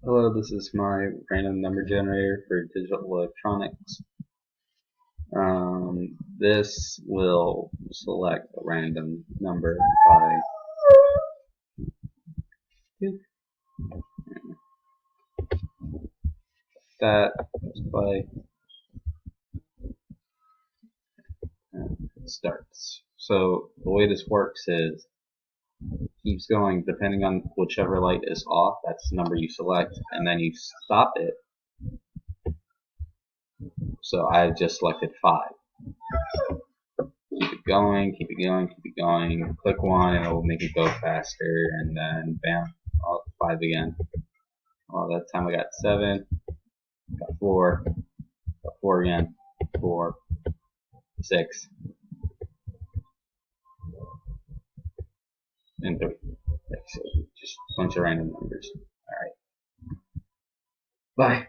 Hello, this is my random number generator for digital electronics. This will select a random number by that by it starts. So the way this works is keeps going depending on whichever light is off. That's the number you select, and then you stop it. So I just selected 5. Keep it going, keep it going, keep it going. Click one, and it will make it go faster, and then bam, 5 again. Well, that time I got 7, got 4, got 4 again, 4, 6, and 3. So just a bunch of random numbers. Alright. Bye.